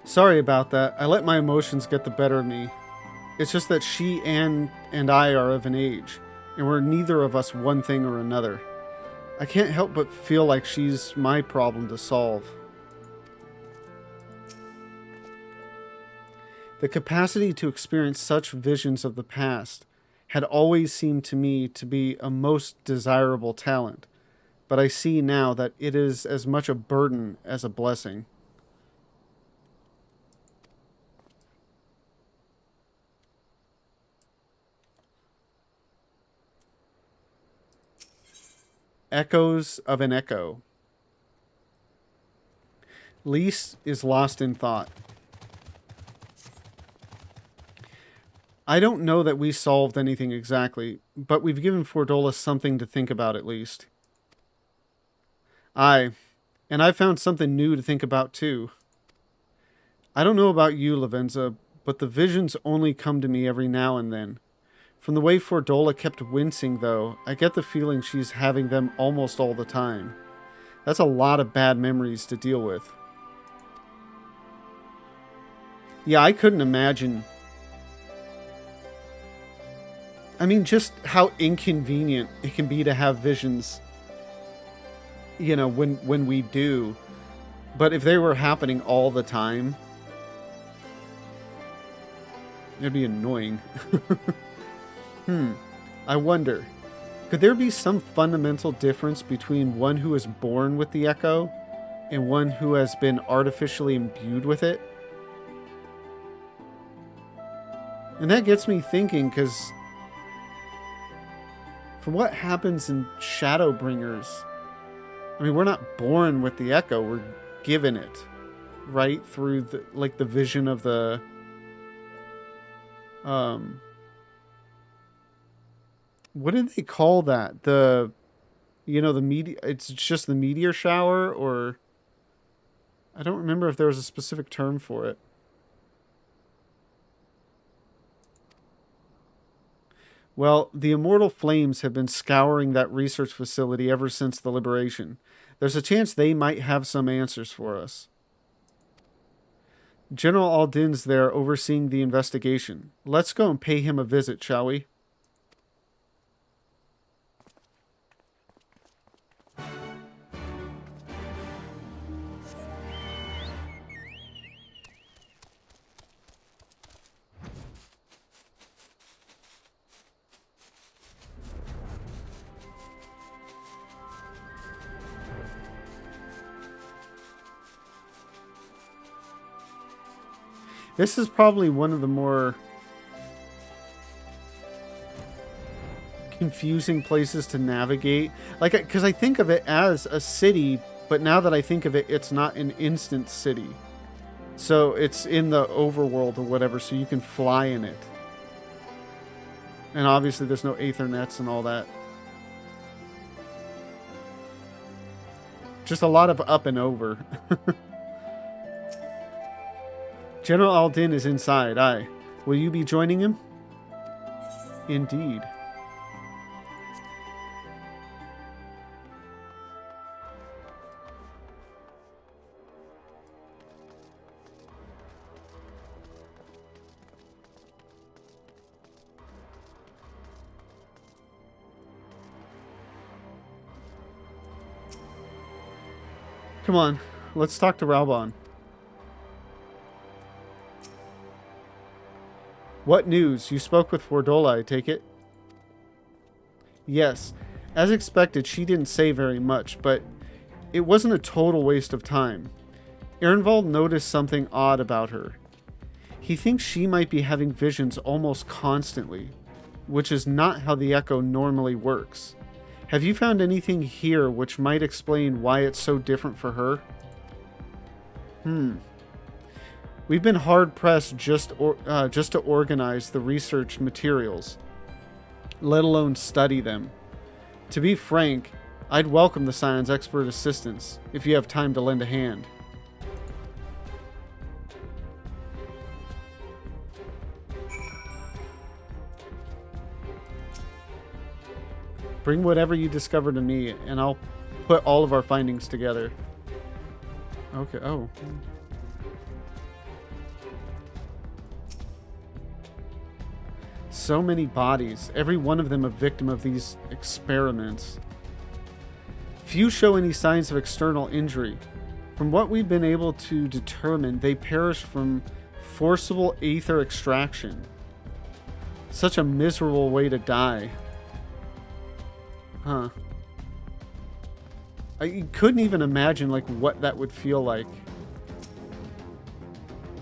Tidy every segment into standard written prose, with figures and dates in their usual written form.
Sorry about that. I let my emotions get the better of me. It's just that she and I are of an age, and we're neither of us one thing or another. I can't help but feel like she's my problem to solve. The capacity to experience such visions of the past had always seemed to me to be a most desirable talent, but I see now that it is as much a burden as a blessing. Echoes of an echo. Lise is lost in thought. I don't know that we solved anything exactly, but we've given Fordola something to think about at least. Aye, and I've found something new to think about too. I don't know about you, Lavenza, but the visions only come to me every now and then. From the way Fordola kept wincing, though, I get the feeling she's having them almost all the time. That's a lot of bad memories to deal with. Yeah, I couldn't imagine. I mean, just how inconvenient it can be to have visions, you know, when we do. But if they were happening all the time, it'd be annoying. I wonder, could there be some fundamental difference between one who is born with the echo and one who has been artificially imbued with it? And that gets me thinking, because from what happens in Shadowbringers, I mean, we're not born with the echo, we're given it, right? Through the vision of the what did they call that? The meteor, it's just the meteor shower, or I don't remember if there was a specific term for it. Well, the immortal flames have been scouring that research facility ever since the liberation. There's a chance they might have some answers for us. General Aldin's there overseeing the investigation. Let's go and pay him a visit, shall we? This is probably one of the more confusing places to navigate. Like, because I think of it as a city, but now that I think of it, it's not an instant city. So it's in the overworld or whatever, so you can fly in it. And obviously there's no Aethernets and all that. Just a lot of up and over. General Aldin is inside, aye. Will you be joining him? Indeed. Come on, let's talk to Raubon. What news? You spoke with Fordola, I take it? Yes. As expected, she didn't say very much, but it wasn't a total waste of time. Ehrenwald noticed something odd about her. He thinks she might be having visions almost constantly, which is not how the Echo normally works. Have you found anything here which might explain why it's so different for her? We've been hard-pressed just to organize the research materials, let alone study them. To be frank, I'd welcome the Scion's expert assistance, if you have time to lend a hand. Bring whatever you discover to me, and I'll put all of our findings together. Okay, oh. So many bodies, every one of them a victim of these experiments. Few show any signs of external injury. From what we've been able to determine, they perished from forcible aether extraction. Such a miserable way to die. Huh. I couldn't even imagine like what that would feel like.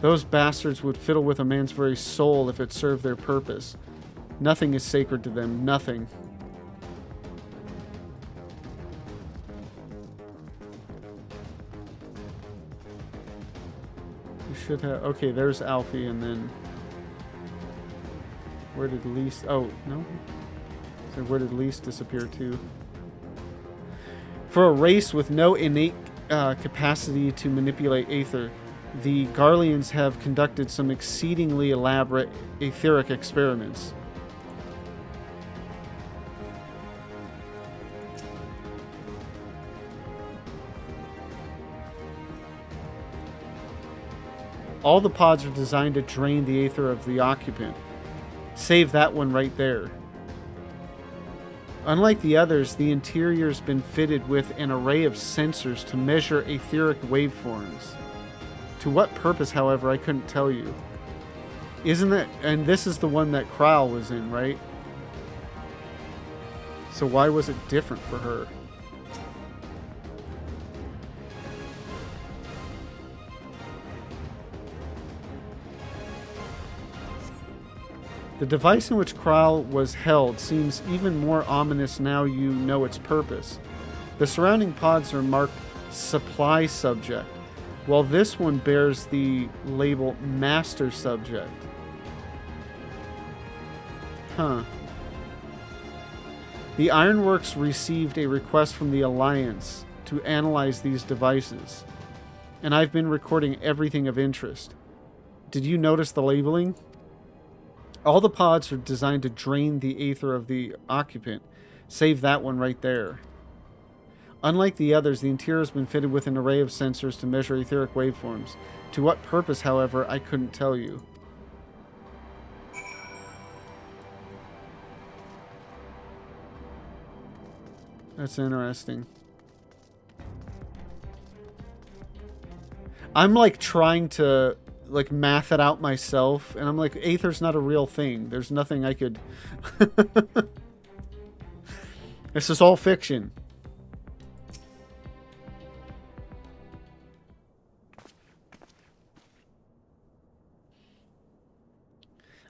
Those bastards would fiddle with a man's very soul if it served their purpose. Nothing is sacred to them. Nothing. You should have... Okay, there's Alfie, and then... Where did Lise... Oh, no? So where did Lise disappear to? For a race with no innate capacity to manipulate aether, the Garleans have conducted some exceedingly elaborate etheric experiments. All the pods are designed to drain the aether of the occupant. Save that one right there. Unlike the others, the interior's been fitted with an array of sensors to measure etheric waveforms. To what purpose, however, I couldn't tell you. Isn't that... And this is the one that Kral was in, right? So why was it different for her? The device in which Kral was held seems even more ominous now you know its purpose. The surrounding pods are marked Supply Subject, while this one bears the label Master Subject. Huh. The Ironworks received a request from the Alliance to analyze these devices, and I've been recording everything of interest. Did you notice the labeling? All the pods are designed to drain the aether of the occupant. Save that one right there. Unlike the others, the interior has been fitted with an array of sensors to measure etheric waveforms. To what purpose, however, I couldn't tell you. That's interesting. I'm like trying to like math it out myself, and I'm like, aether's not a real thing. There's nothing I could... This is all fiction.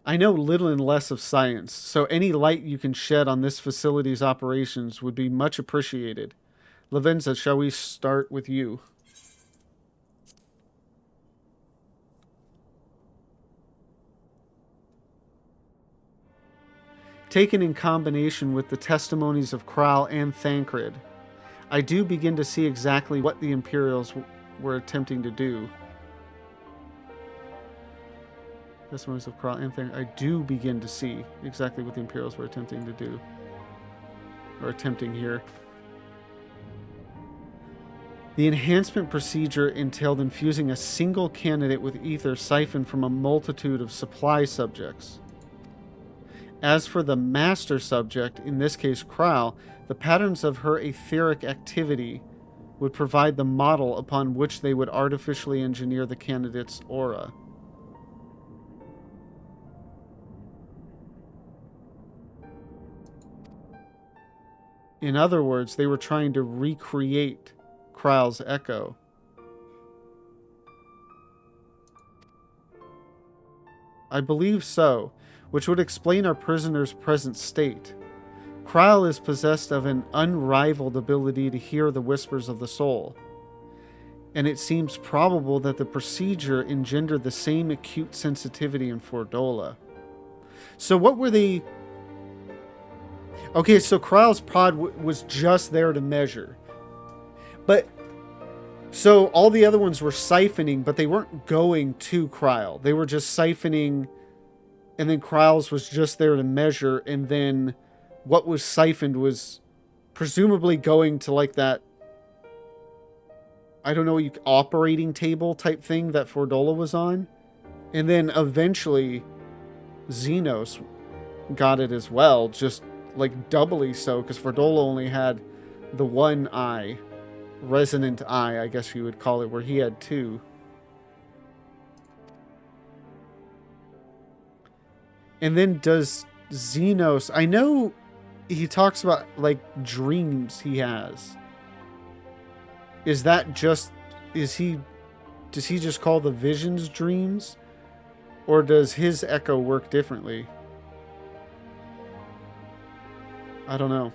I know little and less of science, so any light you can shed on this facility's operations would be much appreciated. Lavenza, shall we start with you? Taken in combination with the testimonies of Kral and Thancred, I do begin to see exactly what the Imperials were attempting to do. Testimonies of Kral and Thancred, I do begin to see exactly what the Imperials were attempting to do. Or attempting here. The enhancement procedure entailed infusing a single candidate with ether siphoned from a multitude of supply subjects. As for the master subject, in this case Kral, the patterns of her etheric activity would provide the model upon which they would artificially engineer the candidate's aura. In other words, they were trying to recreate Kral's echo. I believe so, which would explain our prisoner's present state. Kral is possessed of an unrivaled ability to hear the whispers of the soul, and it seems probable that the procedure engendered the same acute sensitivity in Fordola. So what were they... Okay, so Kral's pod was just there to measure. But... So all the other ones were siphoning, but they weren't going to Kral. They were just siphoning... And then Kral's was just there to measure, and then what was siphoned was presumably going to like that, I don't know, operating table type thing that Fordola was on. And then eventually Xenos got it as well, just like doubly so, because Fordola only had the one eye, resonant eye, I guess you would call it, where he had two. And then does Xenos, I know he talks about like dreams he has. Is that just, does he just call the visions dreams? Or does his echo work differently? I don't know.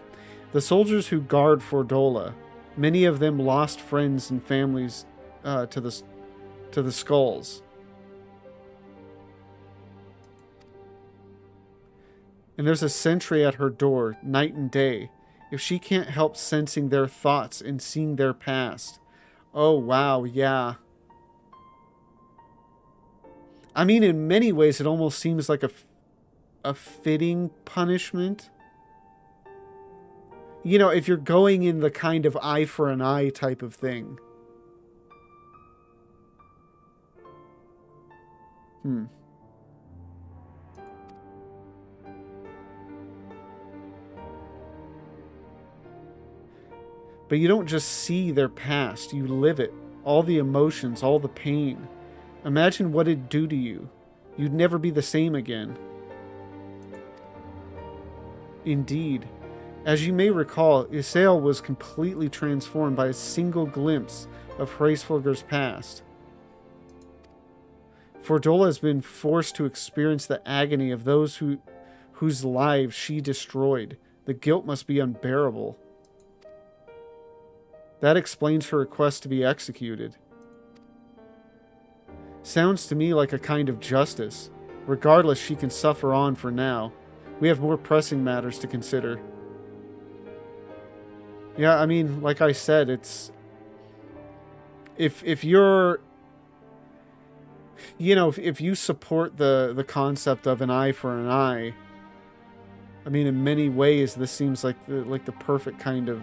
The soldiers who guard Fordola, many of them lost friends and families to the skulls. And there's a sentry at her door, night and day. If she can't help sensing their thoughts and seeing their past. Oh, wow, yeah. I mean, in many ways, it almost seems like a fitting punishment. You know, if you're going in the kind of eye for an eye type of thing. But you don't just see their past, you live it. All the emotions, all the pain. Imagine what it'd do to you. You'd never be the same again. Indeed. As you may recall, Isael was completely transformed by a single glimpse of Hraesvelgur's past. Fordola has been forced to experience the agony of those whose lives she destroyed. The guilt must be unbearable. That explains her request to be executed. Sounds to me like a kind of justice. Regardless, she can suffer on for now. We have more pressing matters to consider. Yeah, I mean, like I said, it's... If you're... You know, if you support the concept of an eye for an eye, I mean, in many ways, this seems like the perfect kind of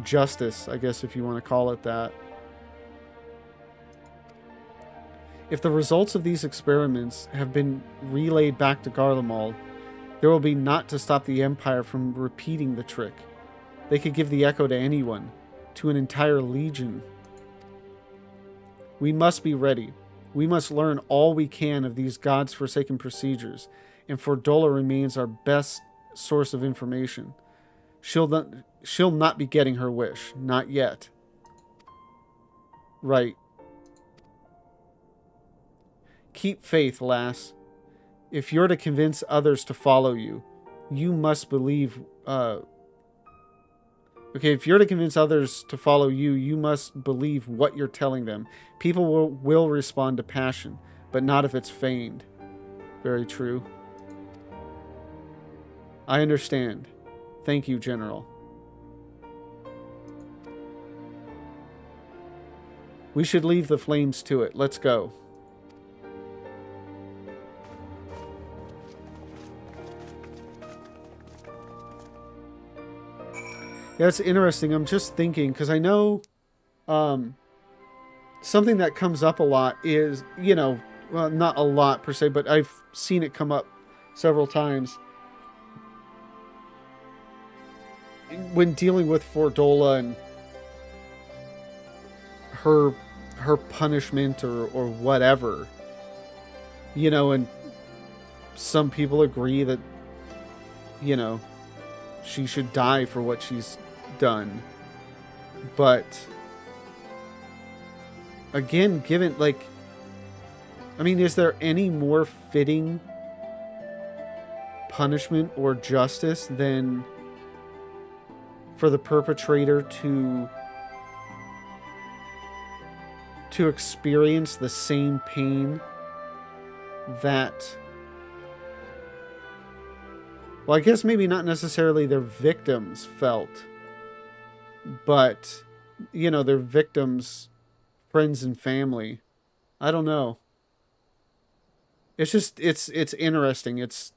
justice, I guess, if you want to call it that. If the results of these experiments have been relayed back to Garlemald, there will be naught to stop the Empire from repeating the trick. They could give the echo to anyone, to an entire legion. We must be ready. We must learn all we can of these God's forsaken procedures, and Fordola remains our best source of information. She'll not be getting her wish. Not yet. Right. Keep faith, lass. If you're to convince others to follow you, you must believe... Okay, if you're to convince others to follow you, you must believe what you're telling them. People will respond to passion, but not if it's feigned. Very true. I understand. Thank you, General. We should leave the flames to it. Let's go. Yeah, it's interesting. I'm just thinking, because I know something that comes up a lot is, you know, well, not a lot per se, but I've seen it come up several times when dealing with Fordola and her punishment or whatever. You know, and some people agree that, you know, she should die for what she's done. But again, given, like, I mean, is there any more fitting punishment or justice than for the perpetrator to experience the same pain that, well, I guess maybe not necessarily their victims felt, but, you know, their victims' friends and family. I don't know. It's just, it's interesting. It's,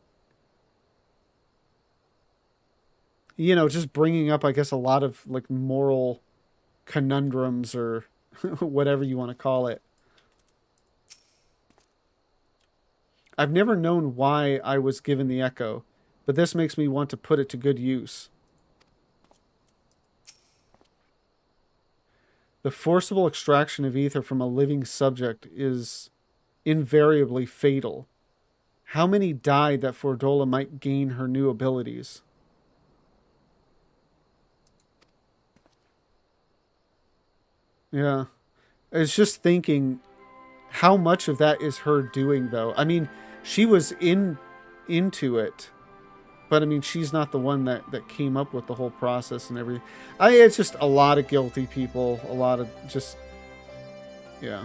you know, just bringing up, I guess, a lot of, like, moral conundrums or whatever you want to call it. I've never known why I was given the echo, but this makes me want to put it to good use. The forcible extraction of ether from a living subject is invariably fatal. How many died that Fordola might gain her new abilities? Yeah. It's just thinking how much of that is her doing though. I mean, she was into it, but I mean she's not the one that came up with the whole process and everything. It's just a lot of guilty people, a lot of just yeah.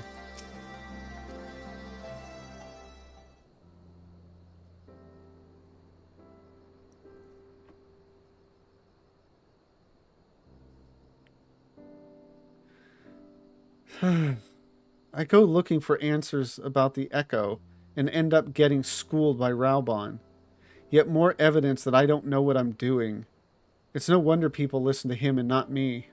I go looking for answers about the echo and end up getting schooled by Raubon. Yet more evidence that I don't know what I'm doing. It's no wonder people listen to him and not me.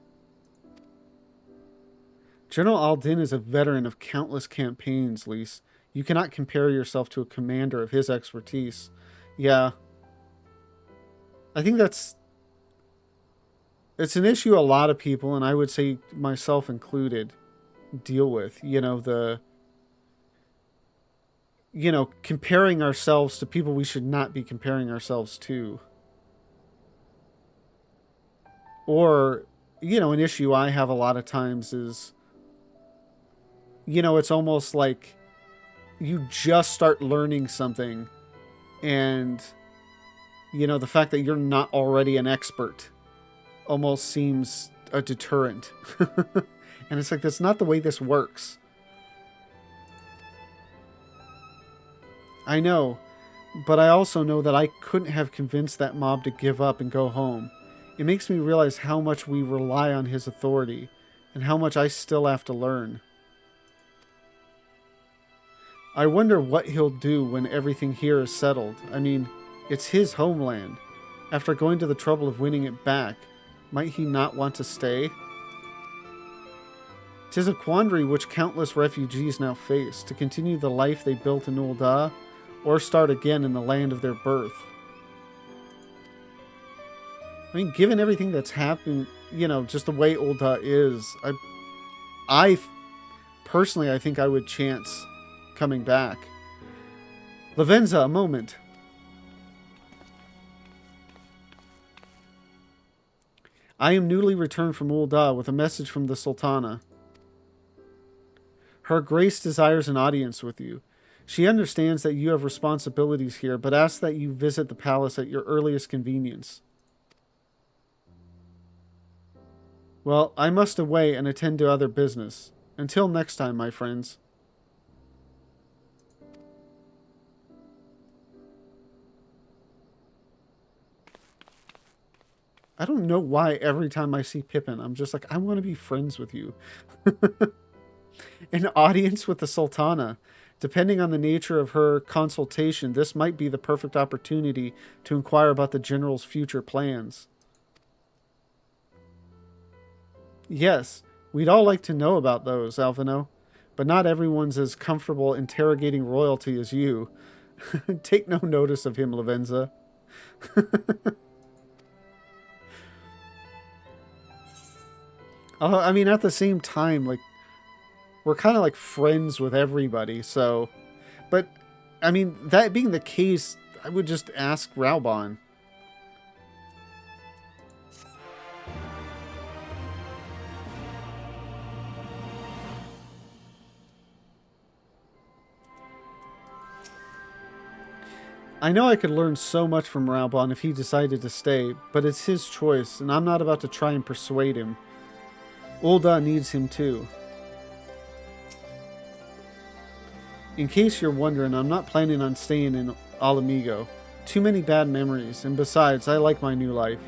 General Aldin is a veteran of countless campaigns, Lise. You cannot compare yourself to a commander of his expertise. Yeah. I think it's an issue a lot of people, and I would say myself included, deal with. Comparing ourselves to people we should not be comparing ourselves to. Or, an issue I have a lot of times is, it's almost like you just start learning something and, the fact that you're not already an expert almost seems a deterrent. And it's like, that's not the way this works. I know, but I also know that I couldn't have convinced that mob to give up and go home. It makes me realize how much we rely on his authority and how much I still have to learn. I wonder what he'll do when everything here is settled. I mean, it's his homeland. After going to the trouble of winning it back, might he not want to stay? 'Tis a quandary which countless refugees now face, to continue the life they built in Ul'dah, or start again in the land of their birth. I mean, given everything that's happened, just the way Ul'dah is, I personally, I think I would chance coming back. Lavenza, a moment. I am newly returned from Ul'dah with a message from the Sultana. Her Grace desires an audience with you. She understands that you have responsibilities here, but asks that you visit the palace at your earliest convenience. Well, I must away and attend to other business. Until next time, my friends. I don't know why every time I see Pippin, I'm just like, I want to be friends with you. An audience with the Sultana. Depending on the nature of her consultation, this might be the perfect opportunity to inquire about the General's future plans. Yes, we'd all like to know about those, Alvino, but not everyone's as comfortable interrogating royalty as you. Take no notice of him, Lavenza. I mean, at the same time, like, we're kind of like friends with everybody, so... But, I mean, that being the case, I would just ask Raubon. I know I could learn so much from Raubon if he decided to stay, but it's his choice, and I'm not about to try and persuade him. Ul'dah needs him too. In case you're wondering, I'm not planning on staying in Ala Mhigo. Too many bad memories, and besides, I like my new life.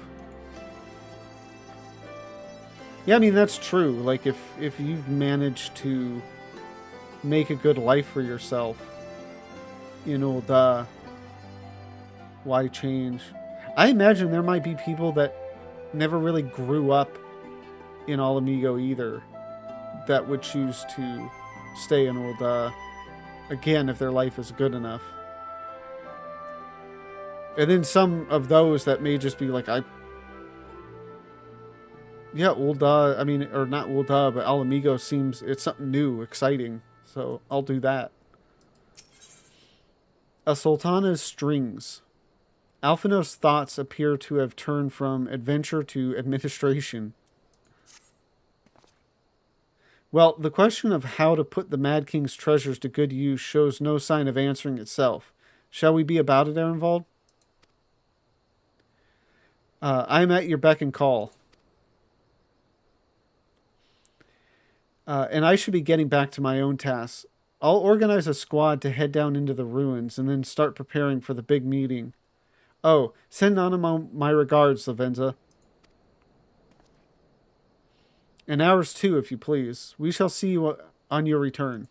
Yeah, I mean, that's true. Like, if you've managed to make a good life for yourself in Ul'dah, why change? I imagine there might be people that never really grew up in Ala Mhigo either that would choose to stay in Ul'dah. Again, if their life is good enough. And then some of those that may just be like, yeah, Ul'dah, I mean, or not Ul'dah, but Alamigo seems, it's something new, exciting. So I'll do that. A Sultana's strings. Alphinaud's thoughts appear to have turned from adventure to administration. Well, the question of how to put the Mad King's treasures to good use shows no sign of answering itself. Shall we be about it, Ehrenwald? I am at your beck and call. And I should be getting back to my own tasks. I'll organize a squad to head down into the ruins and then start preparing for the big meeting. Oh, send Nana my regards, Lavenza. And ours too, if you please. We shall see you on your return.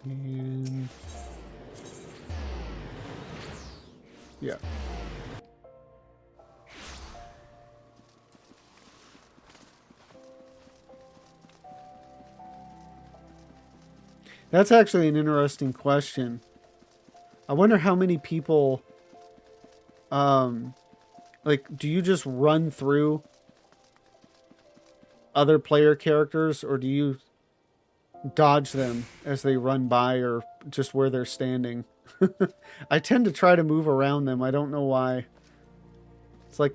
And yeah. That's actually an interesting question. I wonder how many people, like, do you just run through other player characters, or do you dodge them as they run by, or just where they're standing? I tend to try to move around them. I don't know why. It's like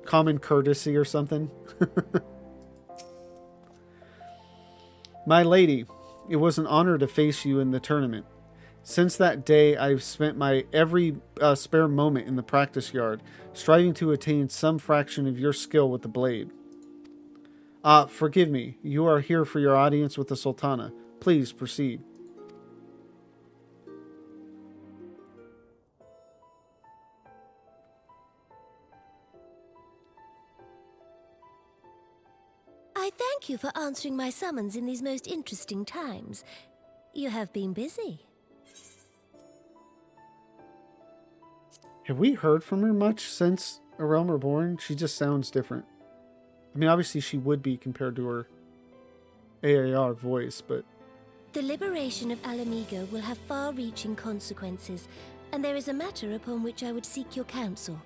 common courtesy or something. My lady, it was an honor to face you in the tournament. Since that day, I've spent my every spare moment in the practice yard, striving to attain some fraction of your skill with the blade. Forgive me. You are here for your audience with the Sultana. Please proceed. I thank you for answering my summons in these most interesting times. You have been busy. Have we heard from her much since A Realm Reborn? She just sounds different. I mean, obviously she would be compared to her AAR voice, but... The liberation of Alamigo will have far-reaching consequences, and there is a matter upon which I would seek your counsel.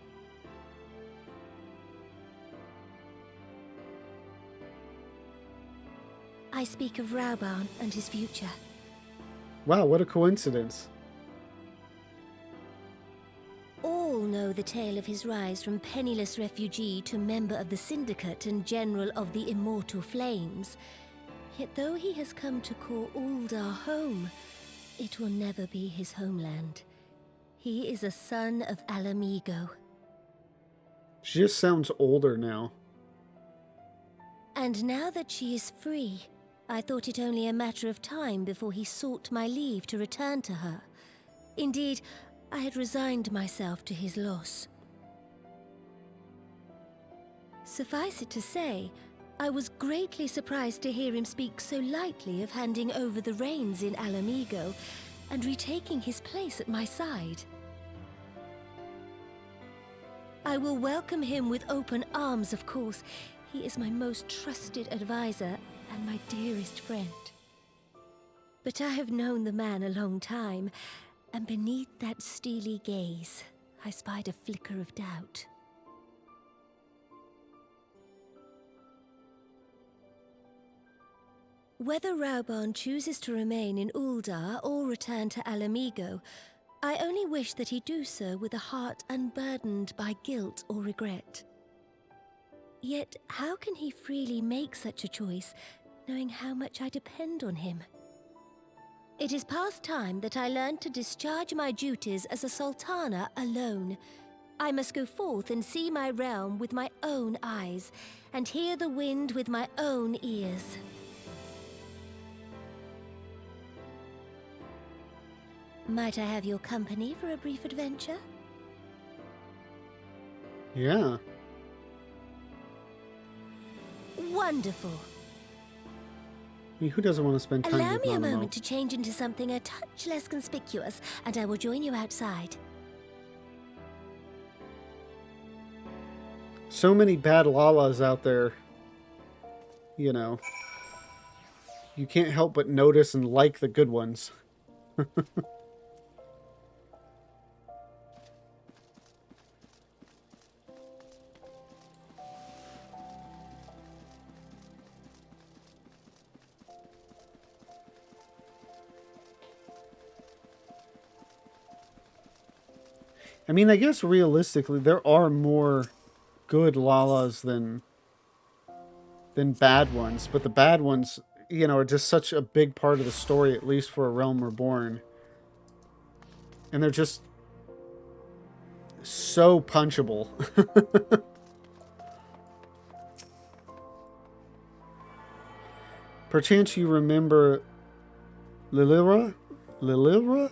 I speak of Rauban and his future. Wow, what a coincidence. All know the tale of his rise from penniless refugee to member of the Syndicate and General of the Immortal Flames. Yet though he has come to call Ul'dah home, it will never be his homeland. He is a son of Alamigo. She just sounds older now. And now that she is free, I thought it only a matter of time before he sought my leave to return to her. Indeed, I had resigned myself to his loss. Suffice it to say, I was greatly surprised to hear him speak so lightly of handing over the reins in Alamigo and retaking his place at my side. I will welcome him with open arms, of course. He is my most trusted advisor and my dearest friend. But I have known the man a long time, and beneath that steely gaze, I spied a flicker of doubt. Whether Rauban chooses to remain in Ul'dah or return to Alamigo, I only wish that he do so with a heart unburdened by guilt or regret. Yet, how can he freely make such a choice, knowing how much I depend on him? It is past time that I learned to discharge my duties as a Sultana alone. I must go forth and see my realm with my own eyes, and hear the wind with my own ears. Might I have your company for a brief adventure? Yeah. Wonderful. I mean, who doesn't want to spend time Allow with me a Nanamo? moment to change into something a touch less conspicuous, and I will join you outside. So many bad Lalas out there. You know. You can't help but notice and like the good ones. I mean, I guess realistically, there are more good Lalas than bad ones, but the bad ones, you know, are just such a big part of the story, at least for A Realm Reborn. And they're just so punchable. Perchance you remember Lilira? Lilira?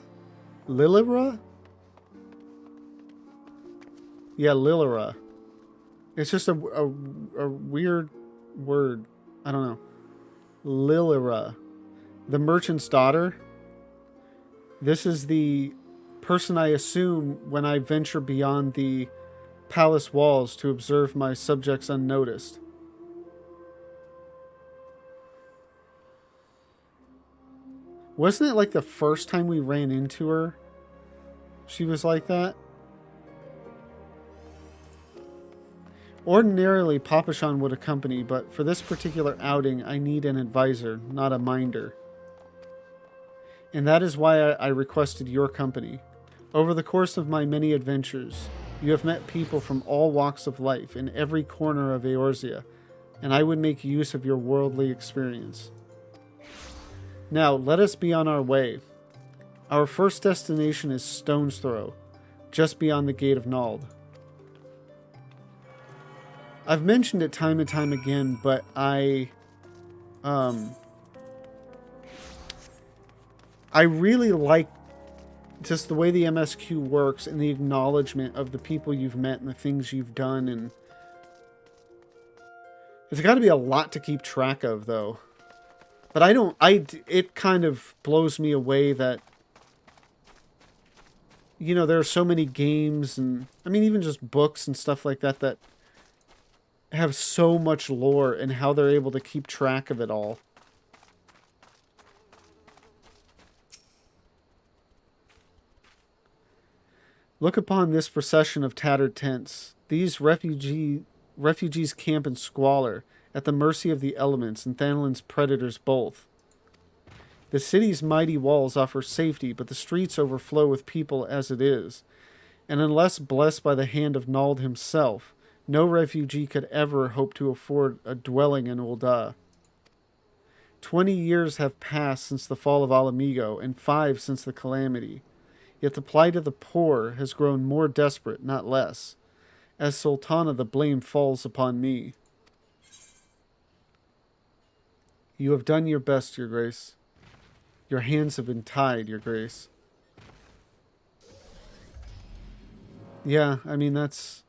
Lilira? Yeah, Lilira. It's just a weird word. I don't know. Lilira. The merchant's daughter. This is the person I assume when I venture beyond the palace walls to observe my subjects unnoticed. Wasn't it like the first time we ran into her? She was like that? Ordinarily, Papashan would accompany, but for this particular outing, I need an advisor, not a minder. And that is why I requested your company. Over the course of my many adventures, you have met people from all walks of life in every corner of Eorzea, and I would make use of your worldly experience. Now, let us be on our way. Our first destination is Stone's Throw, just beyond the Gate of Nald. I've mentioned it time and time again, but I really like just the way the MSQ works and the acknowledgement of the people you've met and the things you've done. And it's got to be a lot to keep track of, though. But it kind of blows me away that, you know, there are so many games and, I mean, even just books and stuff like that that have so much lore and how they're able to keep track of it all. Look upon this procession of tattered tents. These refugees camp in squalor, at the mercy of the elements and Thanalin's predators both. The city's mighty walls offer safety, but the streets overflow with people as it is. And unless blessed by the hand of Nald himself, no refugee could ever hope to afford a dwelling in Ul'dah. 20 years have passed since the fall of Alamigo, and 5 since the calamity. Yet the plight of the poor has grown more desperate, not less. As Sultana, the blame falls upon me. You have done your best, Your Grace. Your hands have been tied, Your Grace. Yeah, I mean, that's...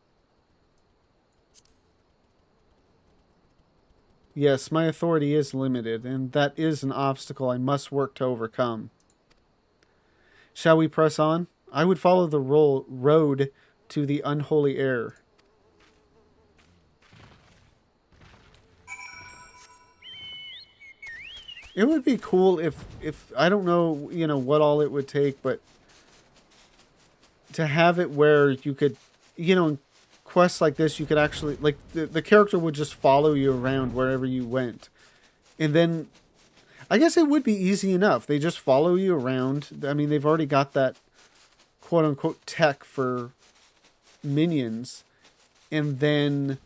Yes, my authority is limited, and that is an obstacle I must work to overcome. Shall we press on? I would follow the road to the unholy air. It would be cool if I don't know, you know, what all it would take, but to have it where you could, you know, quests like this, you could actually, like, the character would just follow you around wherever you went. And then, I guess it would be easy enough. They just follow you around. I mean, they've already got that quote-unquote tech for minions. And then,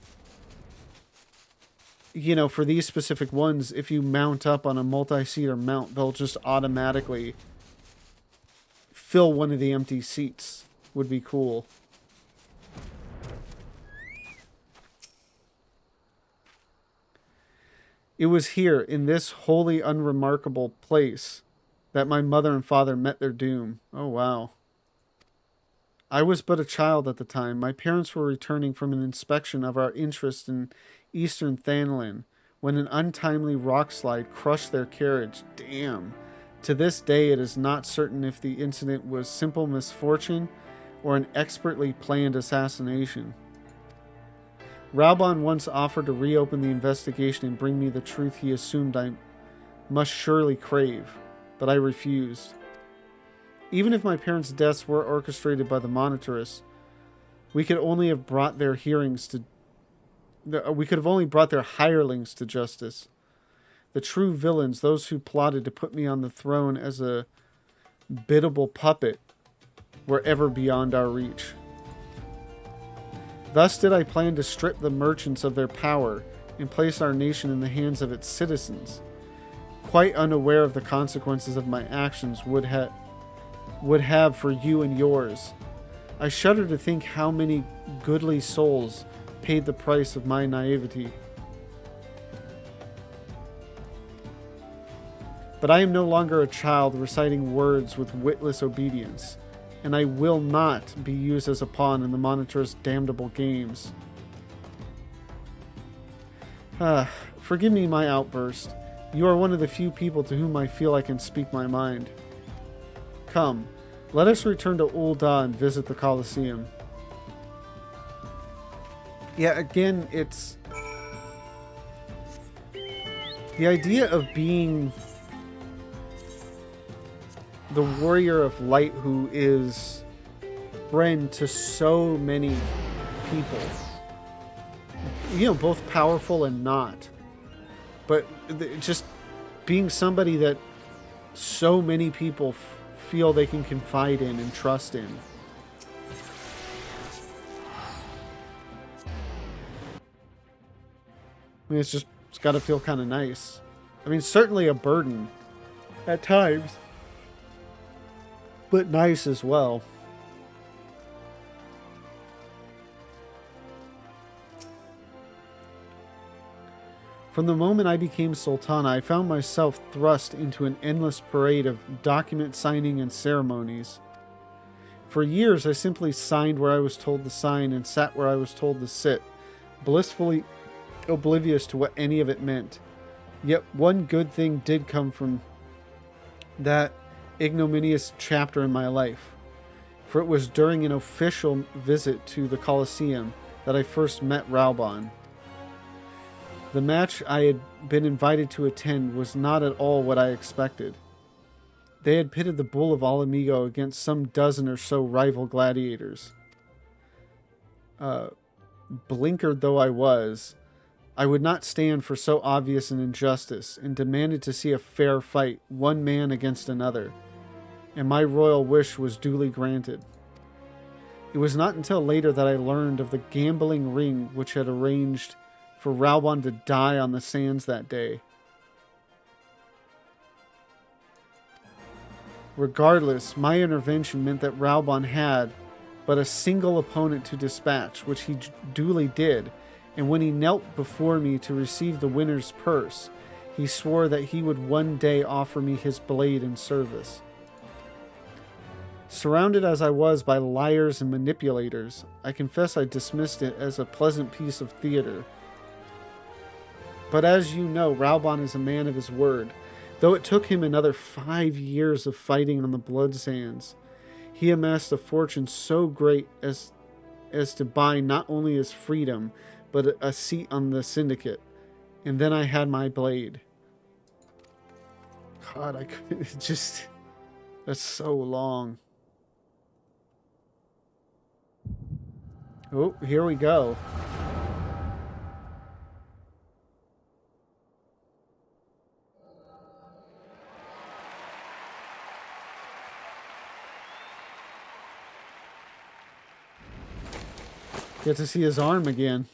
you know, for these specific ones, if you mount up on a multi-seater mount, they'll just automatically fill one of the empty seats. Would be cool. It was here, in this wholly unremarkable place, that my mother and father met their doom. Oh, wow. I was but a child at the time. My parents were returning from an inspection of our interest in Eastern Thanlin, when an untimely rockslide crushed their carriage. Damn. To this day, it is not certain if the incident was simple misfortune or an expertly planned assassination. Raubon once offered to reopen the investigation and bring me the truth he assumed I must surely crave, but I refused. Even if my parents' deaths were orchestrated by the Monitorists, we could only have brought their we could have only brought their hirelings to justice. The true villains, those who plotted to put me on the throne as a biddable puppet, were ever beyond our reach. Thus did I plan to strip the merchants of their power and place our nation in the hands of its citizens, quite unaware of the consequences of my actions would have for you and yours. I shudder to think how many goodly souls paid the price of my naivety. But I am no longer a child reciting words with witless obedience, and I will not be used as a pawn in the Monitor's damnable games. Forgive me my outburst. You are one of the few people to whom I feel I can speak my mind. Come, let us return to Ul'dah and visit the Colosseum. Yeah, again, it's the idea of being the warrior of light who is friend to so many people. You know, both powerful and not. But just being somebody that so many people feel they can confide in and trust in. I mean, it's got to feel kind of nice. I mean, certainly a burden at times, but nice as well. From the moment I became Sultana, I found myself thrust into an endless parade of document signing and ceremonies. For years, I simply signed where I was told to sign and sat where I was told to sit, blissfully oblivious to what any of it meant. Yet one good thing did come from that ignominious chapter in my life, for it was during an official visit to the Colosseum that I first met Raubon. The match I had been invited to attend was not at all what I expected. They had pitted the Bull of Alamigo against some dozen or so rival gladiators. Blinkered though I was, I would not stand for so obvious an injustice, and demanded to see a fair fight, one man against another. And my royal wish was duly granted. It was not until later that I learned of the gambling ring which had arranged for Raubon to die on the sands that day. Regardless, my intervention meant that Raubon had but a single opponent to dispatch, which he duly did, and when he knelt before me to receive the winner's purse, he swore that he would one day offer me his blade in service. Surrounded as I was by liars and manipulators, I confess I dismissed it as a pleasant piece of theater. But as you know, Raubon is a man of his word. Though it took him another 5 years of fighting on the blood sands, he amassed a fortune so great as to buy not only his freedom, but a seat on the syndicate. And then I had my blade. God, I couldn't, it just, that's so long. Oh, here we go. Get to see his arm again.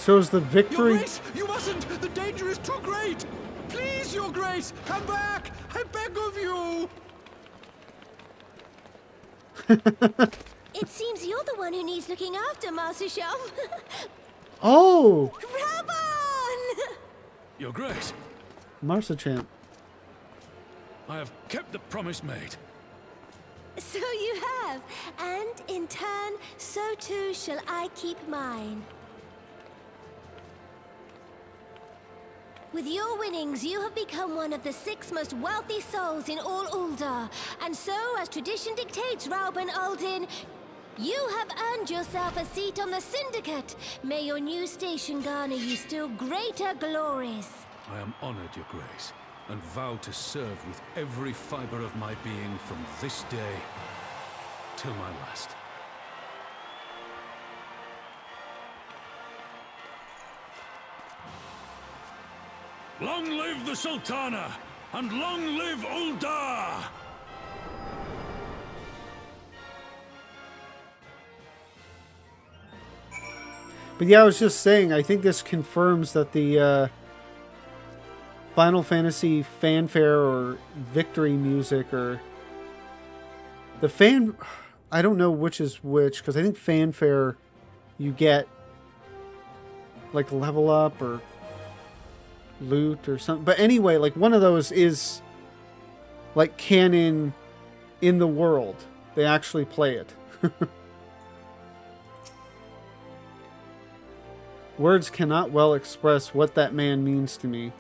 So is the Your victory... Grace, you mustn't! The danger is too great! Please, Your Grace, come back! I beg of you! It seems you're the one who needs looking after, Master Sham. Oh! Raubon! Your Grace, Marsa-champ. I have kept the promise made. So you have, and in turn, so too shall I keep mine. With your winnings, you have become one of the 6 most wealthy souls in all Uldar, and so, as tradition dictates, Raubon Aldin, you have earned yourself a seat on the Syndicate. May your new station garner you still greater glories. I am honored, Your Grace, and vow to serve with every fiber of my being from this day till my last. Long live the Sultana, and long live Uldar! But yeah, I was just saying, I think this confirms that the Final Fantasy fanfare or victory music or the fan... I don't know which is which, because I think fanfare you get like level up or loot or something. But anyway, like one of those is like canon in the world. They actually play it. Words cannot well express what that man means to me.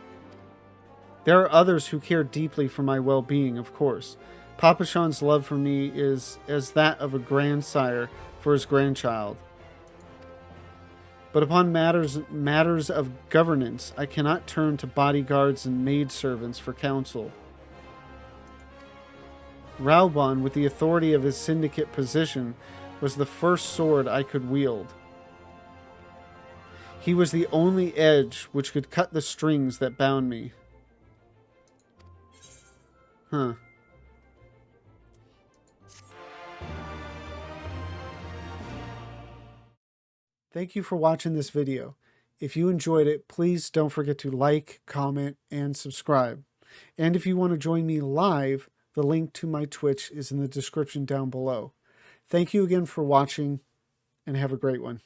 There are others who care deeply for my well-being, of course. Papa Sean's love for me is as that of a grandsire for his grandchild. But upon matters of governance, I cannot turn to bodyguards and maidservants for counsel. Raubon, with the authority of his syndicate position, was the first sword I could wield. He was the only edge which could cut the strings that bound me. Huh. Thank you for watching this video. If you enjoyed it, please don't forget to like, comment, and subscribe. And if you want to join me live, the link to my Twitch is in the description down below. Thank you again for watching, and have a great one.